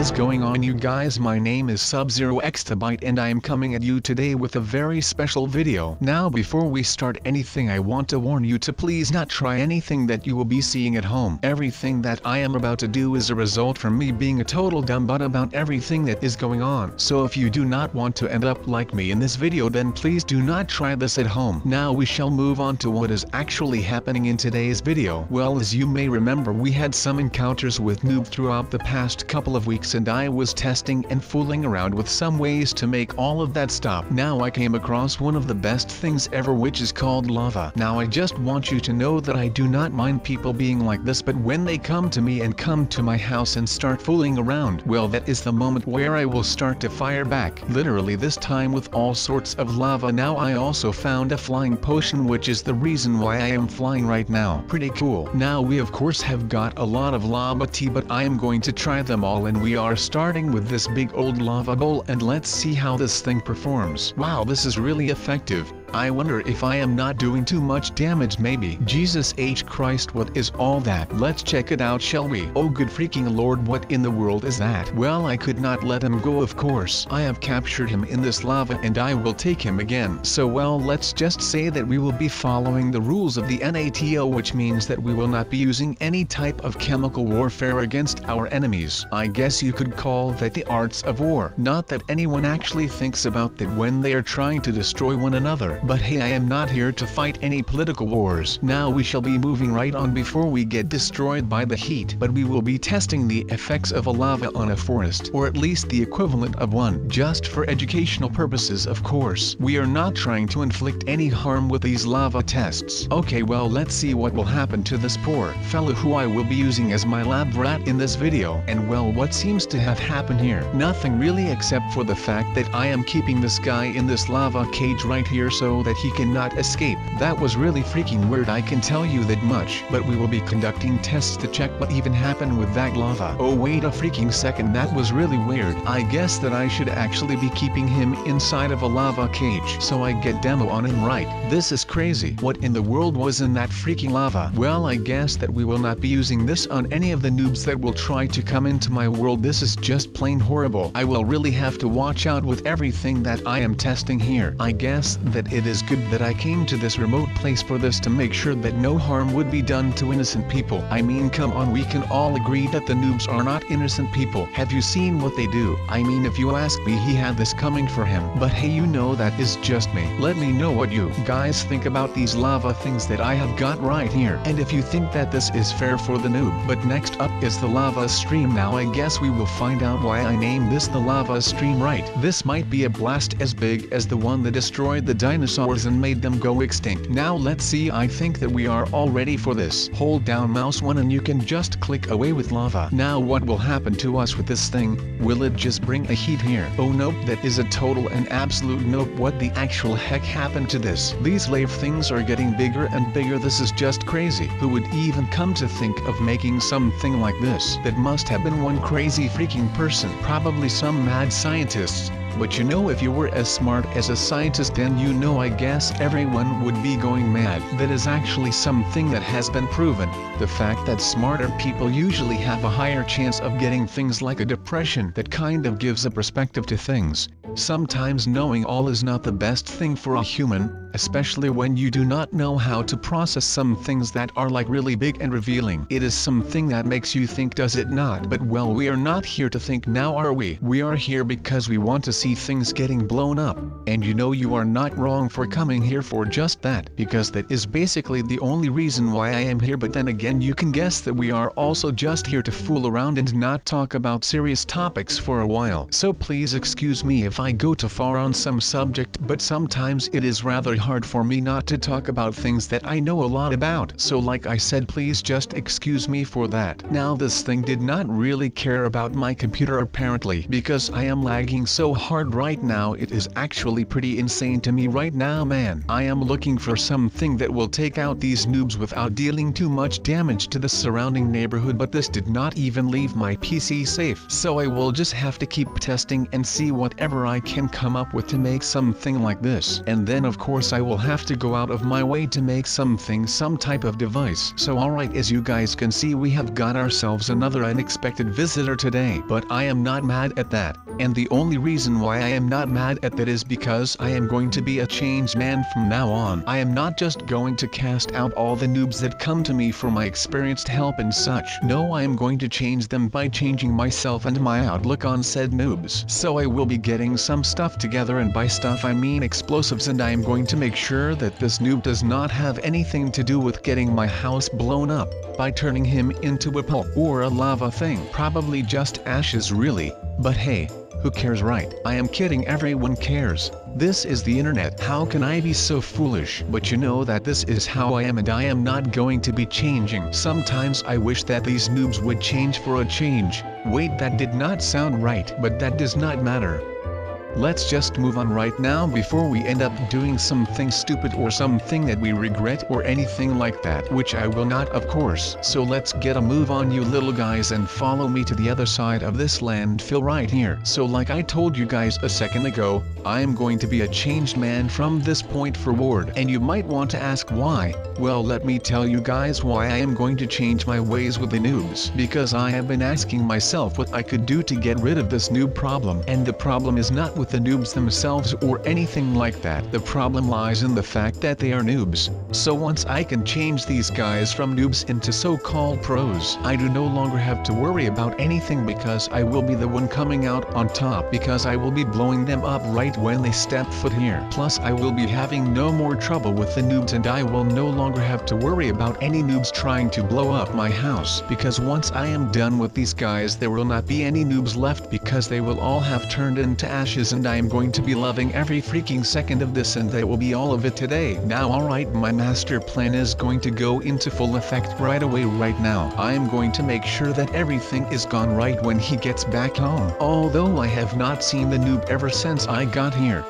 is going on, you guys? My name is SubZeroExtabyte and I am coming at you today with a very special video. Now before we start anything, I want to warn you to please not try anything that you will be seeing at home. Everything that I am about to do is a result from me being a total dumb butt about everything that is going on. So if you do not want to end up like me in this video, then please do not try this at home. Now we shall move on to what is actually happening in today's video. Well, as you may remember, we had some encounters with noob throughout the past couple of weeks and I was testing and fooling around with some ways to make all of that stop. Now I came across one of the best things ever, which is called lava. Now I just want you to know that I do not mind people being like this, but when they come to me and come to my house and start fooling around, well, that is the moment where I will start to fire back. Literally this time with all sorts of lava. Now I also found a flying potion, which is the reason why I am flying right now. Pretty cool. Now we of course have got a lot of lava tea, but I am going to try them all, and we are starting with this big old lava bowl, and let's see how this thing performs. Wow, this is really effective. I wonder if I am not doing too much damage maybe. Jesus H. Christ, what is all that? Let's check it out, shall we? Oh good freaking lord, what in the world is that? Well, I could not let him go, of course. I have captured him in this lava and I will take him again. So well, let's just say that we will be following the rules of the NATO, which means that we will not be using any type of chemical warfare against our enemies. I guess you could call that the arts of war. Not that anyone actually thinks about that when they are trying to destroy one another. But hey, I am not here to fight any political wars. Now we shall be moving right on before we get destroyed by the heat. But we will be testing the effects of a lava on a forest, or at least the equivalent of one, just for educational purposes of course. We are not trying to inflict any harm with these lava tests. Okay, well, let's see what will happen to this poor fellow who I will be using as my lab rat in this video. And well, what seems to have happened here? Nothing really, except for the fact that I am keeping this guy in this lava cage right here so that he cannot escape. That was really freaking weird, I can tell you that much. But we will be conducting tests to check what even happened with that lava. Oh wait a freaking second, that was really weird. I guess that I should actually be keeping him inside of a lava cage so I get demo on him, right? This is crazy. What in the world was in that freaking lava? Well, I guess that we will not be using this on any of the noobs that will try to come into my world. This is just plain horrible. I will really have to watch out with everything that I am testing here. I guess that it is good that I came to this remote place for this, to make sure that no harm would be done to innocent people. I mean, come on, we can all agree that the noobs are not innocent people. Have you seen what they do? I mean, if you ask me, he had this coming for him. But hey, you know, that is just me. Let me know what you guys think about these lava things that I have got right here, and if you think that this is fair for the noob. But next up is the lava stream. Now I guess we will find out why I named this the lava stream, right? This might be a blast as big as the one that destroyed the dinosaurs and made them go extinct. Now let's see, I think that we are all ready for this. Hold down mouse 1 and you can just click away with lava. Now what will happen to us with this thing? Will it just bring a heat here? Oh nope, that is a total and absolute nope. What the actual heck happened to this? These lava things are getting bigger and bigger. This is just crazy. Who would even come to think of making something like this? That must have been one crazy freaking person. Probably some mad scientists. But you know, if you were as smart as a scientist, then you know, I guess everyone would be going mad. That is actually something that has been proven. The fact that smarter people usually have a higher chance of getting things like a depression. That kind of gives a perspective to things. Sometimes knowing all is not the best thing for a human, especially when you do not know how to process some things that are like really big and revealing. It is something that makes you think, does it not? But well, we are not here to think now, are we? We are here because we want to see things getting blown up. And you know, you are not wrong for coming here for just that, because that is basically the only reason why I am here. But then again, you can guess that we are also just here to fool around and not talk about serious topics for a while. So please excuse me if I go too far on some subject, but sometimes it is rather hard for me not to talk about things that I know a lot about. So like I said, please just excuse me for that. Now this thing did not really care about my computer apparently, because I am lagging so hard hard right now. It is actually pretty insane to me right now, man. I am looking for something that will take out these noobs without dealing too much damage to the surrounding neighborhood, but this did not even leave my PC safe. So I will just have to keep testing and see whatever I can come up with to make something like this. And then of course I will have to go out of my way to make some type of device. So alright, as you guys can see, we have got ourselves another unexpected visitor today. But I am not mad at that. And the only reason why I am not mad at that is because I am going to be a changed man from now on. I am not just going to cast out all the noobs that come to me for my experienced help and such. No, I am going to change them by changing myself and my outlook on said noobs. So I will be getting some stuff together, and by stuff I mean explosives, and I am going to make sure that this noob does not have anything to do with getting my house blown up by turning him into a pulp or a lava thing. Probably just ashes really, but hey, who cares, right? I am kidding, everyone cares. This is the internet. How can I be so foolish? But you know that this is how I am, and I am not going to be changing. Sometimes I wish that these noobs would change for a change. Wait, that did not sound right, but that does not matter. Let's just move on right now before we end up doing something stupid or something that we regret or anything like that, which I will not, of course. So let's get a move on, you little guys, and follow me to the other side of this landfill right here. So like I told you guys a second ago, I am going to be a changed man from this point forward. And you might want to ask why. Well, let me tell you guys why I am going to change my ways with the noobs. Because I have been asking myself what I could do to get rid of this noob problem. And the problem is not with the noobs themselves or anything like that. The problem lies in the fact that they are noobs. So once I can change these guys from noobs into so-called pros, I do no longer have to worry about anything, because I will be the one coming out on top, because I will be blowing them up right when they step foot here. Plus I will be having no more trouble with the noobs, and I will no longer have to worry about any noobs trying to blow up my house, because once I am done with these guys there will not be any noobs left, because they will all have turned into ashes, and I am going to be loving every freaking second of this, and that will be all of it today. Now alright, my master plan is going to go into full effect right away. Right now I am going to make sure that everything is gone right when he gets back home, although I have not seen the noob ever since I got here.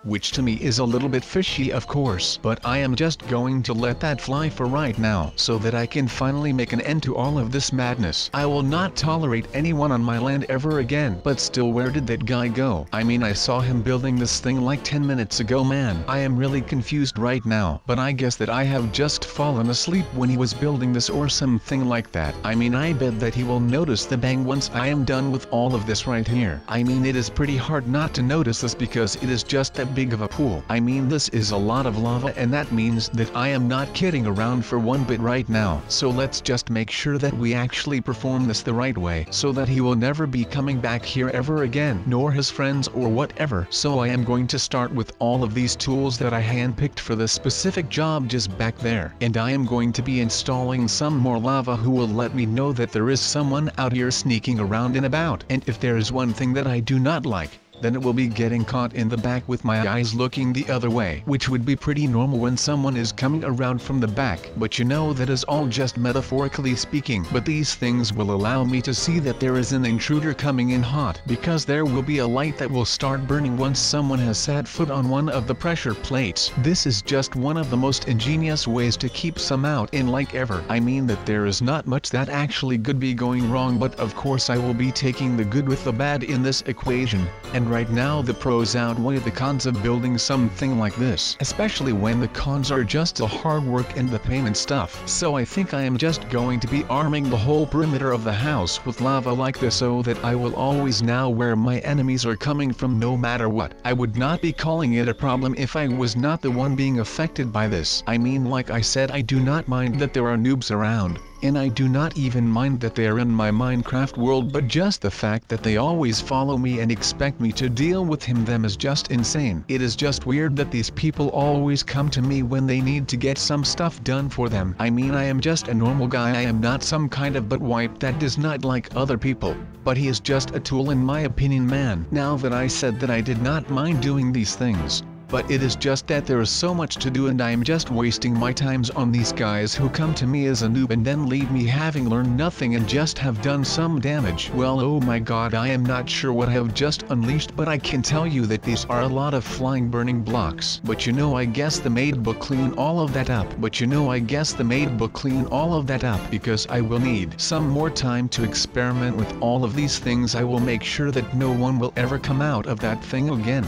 Which to me is a little bit fishy, of course, but I am just going to let that fly for right now, so that I can finally make an end to all of this madness. I will not tolerate anyone on my land ever again. But still, where did that guy go? I mean, I saw him building this thing like 10 minutes ago, man. I am really confused right now, but I guess that I have just fallen asleep when he was building this or something like that. I mean, I bet that he will notice the bang once I am done with all of this right here. I mean, it is pretty hard not to notice this, because it is just that big of a pool. I mean, this is a lot of lava, and that means that I am not kidding around for one bit right now. So let's just make sure that we actually perform this the right way, so that he will never be coming back here ever again, nor his friends or whatever. So I am going to start with all of these tools that I handpicked for this specific job just back there, and I am going to be installing some more lava who will let me know that there is someone out here sneaking around and about. And if there is one thing that I do not like, then it will be getting caught in the back with my eyes looking the other way, which would be pretty normal when someone is coming around from the back. But you know, that is all just metaphorically speaking. But these things will allow me to see that there is an intruder coming in hot, because there will be a light that will start burning once someone has set foot on one of the pressure plates. This is just one of the most ingenious ways to keep some out in like ever. I mean that there is not much that actually could be going wrong, but of course I will be taking the good with the bad in this equation. And right now the pros outweigh the cons of building something like this, especially when the cons are just the hard work and the payment stuff. So I think I am just going to be arming the whole perimeter of the house with lava like this, so that I will always know where my enemies are coming from no matter what. I would not be calling it a problem if I was not the one being affected by this. I mean, like I said, I do not mind that there are noobs around. And I do not even mind that they are in my Minecraft world, but just the fact that they always follow me and expect me to deal with them is just insane. It is just weird that these people always come to me when they need to get some stuff done for them. I mean, I am just a normal guy. I am not some kind of buttwipe that does not like other people. But he is just a tool in my opinion, man. Now that I said that I did not mind doing these things, but it is just that there is so much to do and I am just wasting my times on these guys who come to me as a noob and then leave me having learned nothing and just have done some damage. Well, oh my god, I am not sure what I have just unleashed, but I can tell you that these are a lot of flying burning blocks. But you know, I guess the maid book clean all of that up. Because I will need some more time to experiment with all of these things. I will make sure that no one will ever come out of that thing again.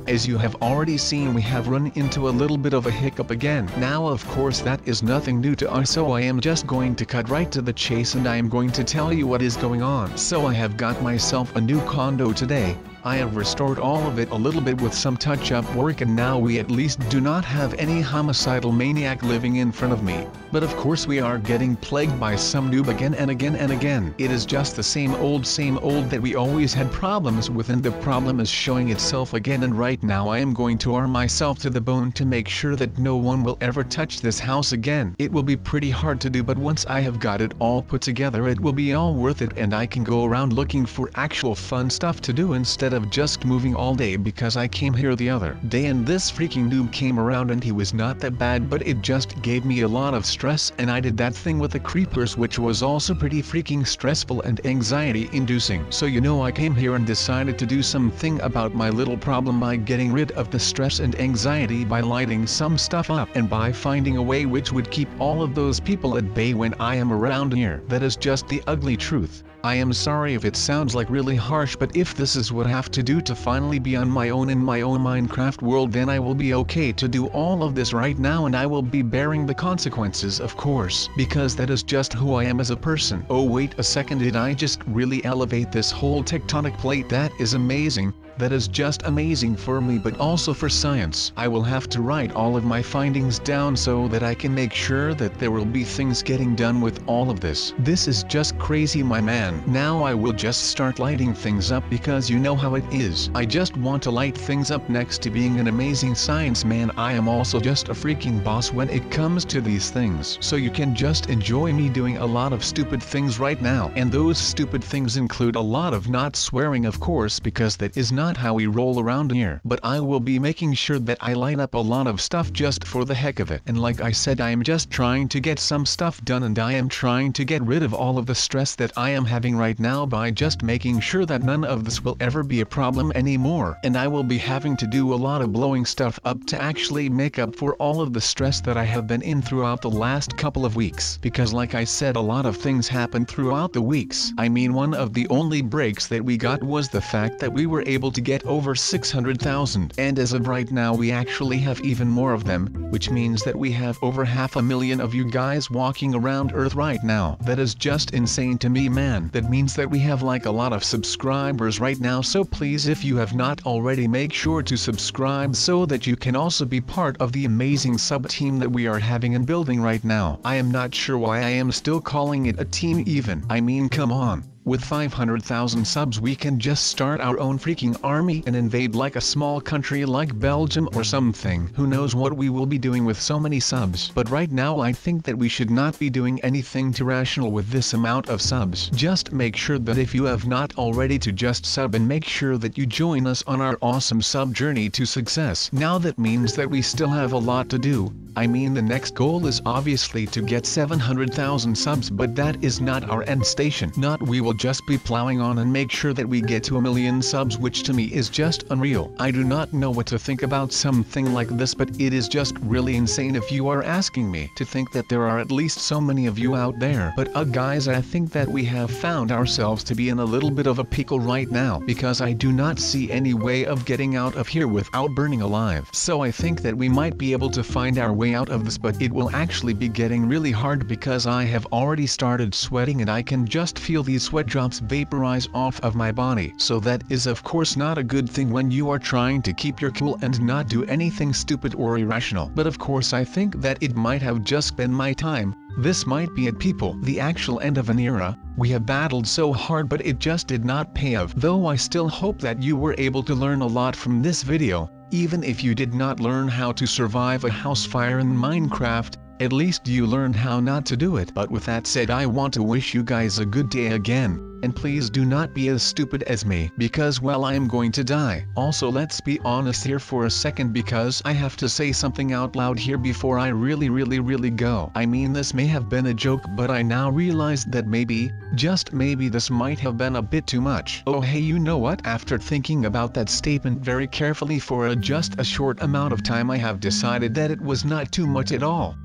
As you have already seen, we have run into a little bit of a hiccup again. Now of course that is nothing new to us, so I am just going to cut right to the chase and I am going to tell you what is going on. So I have got myself a new condo today. I have restored all of it a little bit with some touch-up work, and now we at least do not have any homicidal maniac living in front of me. But of course we are getting plagued by some noob again and again and again. It is just the same old that we always had problems with, and the problem is showing itself again. And right now I am going to arm myself to the bone to make sure that no one will ever touch this house again. It will be pretty hard to do, but once I have got it all put together it will be all worth it, and I can go around looking for actual fun stuff to do instead of just moving all day, because I came here the other day and this freaking noob came around and he was not that bad, but it just gave me a lot of stress, and I did that thing with the creepers which was also pretty freaking stressful and anxiety inducing. So you know, I came here and decided to do something about my little problem by getting rid of the stress and anxiety by lighting some stuff up and by finding a way which would keep all of those people at bay when I am around here. That is just the ugly truth. I am sorry if it sounds like really harsh, but if this is what I have to do to finally be on my own in my own Minecraft world, then I will be okay to do all of this right now, and I will be bearing the consequences, of course, because that is just who I am as a person. Oh wait a second, did I just really elevate this whole tectonic plate? That is amazing. That is just amazing for me, but also for science. I will have to write all of my findings down so that I can make sure that there will be things getting done with all of this. This is just crazy, my man. Now I will just start lighting things up, because you know how it is. I just want to light things up. Next to being an amazing science man, I am also just a freaking boss when it comes to these things. So you can just enjoy me doing a lot of stupid things right now. And those stupid things include a lot of not swearing, of course, because that is not how we roll around here. But I will be making sure that I light up a lot of stuff just for the heck of it. And like I said, I am just trying to get some stuff done, and I am trying to get rid of all of the stress that I am having right now by just making sure that none of this will ever be a problem anymore. And I will be having to do a lot of blowing stuff up to actually make up for all of the stress that I have been in throughout the last couple of weeks. Because like I said, a lot of things happened throughout the weeks. I mean, one of the only breaks that we got was the fact that we were able to get over 600,000, and as of right now we actually have even more of them, which means that we have over 500,000 of you guys walking around Earth right now. That is just insane to me, man. That means that we have like a lot of subscribers right now, so please, if you have not already, make sure to subscribe so that you can also be part of the amazing sub team that we are having and building right now. I am not sure why I am still calling it a team even. I mean, come on. With 500,000 subs we can just start our own freaking army and invade like a small country like Belgium or something. Who knows what we will be doing with so many subs. But right now I think that we should not be doing anything too rational with this amount of subs. Just make sure that if you have not already, to just sub and make sure that you join us on our awesome sub journey to success. Now that means that we still have a lot to do. I mean, the next goal is obviously to get 700,000 subs, but that is not our end station. We will just be plowing on and make sure that we get to 1,000,000 subs, which to me is just unreal. I do not know what to think about something like this, but it is just really insane if you are asking me, to think that there are at least so many of you out there. But guys, I think that we have found ourselves to be in a little bit of a pickle right now, because I do not see any way of getting out of here without burning alive. So I think that we might be able to find our way out of this, but it will actually be getting really hard, because I have already started sweating and I can just feel these sweat drops vaporize off of my body. So that is of course not a good thing when you are trying to keep your cool and not do anything stupid or irrational. But of course I think that it might have just been my time. This might be it, people, the actual end of an era. We have battled so hard, but it just did not pay off. Though I still hope that you were able to learn a lot from this video. Even if you did not learn how to survive a house fire in Minecraft, at least you learned how not to do it. But with that said, I want to wish you guys a good day again. And please do not be as stupid as me, because well, I am going to die. Also, let's be honest here for a second, because I have to say something out loud here before I really go. I mean, this may have been a joke, but I now realize that maybe, just maybe, this might have been a bit too much. Oh hey, you know what? After thinking about that statement very carefully for just a short amount of time, I have decided that it was not too much at all.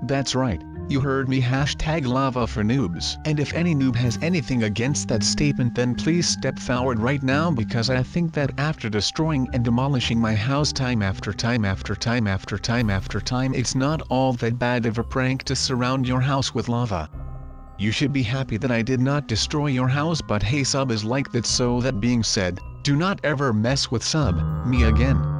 That's right. You heard me, #lava for noobs. And if any noob has anything against that statement, then please step forward right now, because I think that after destroying and demolishing my house time after time after time after time after time, it's not all that bad of a prank to surround your house with lava. You should be happy that I did not destroy your house, but hey, sub is like that. So that being said, do not ever mess with me again.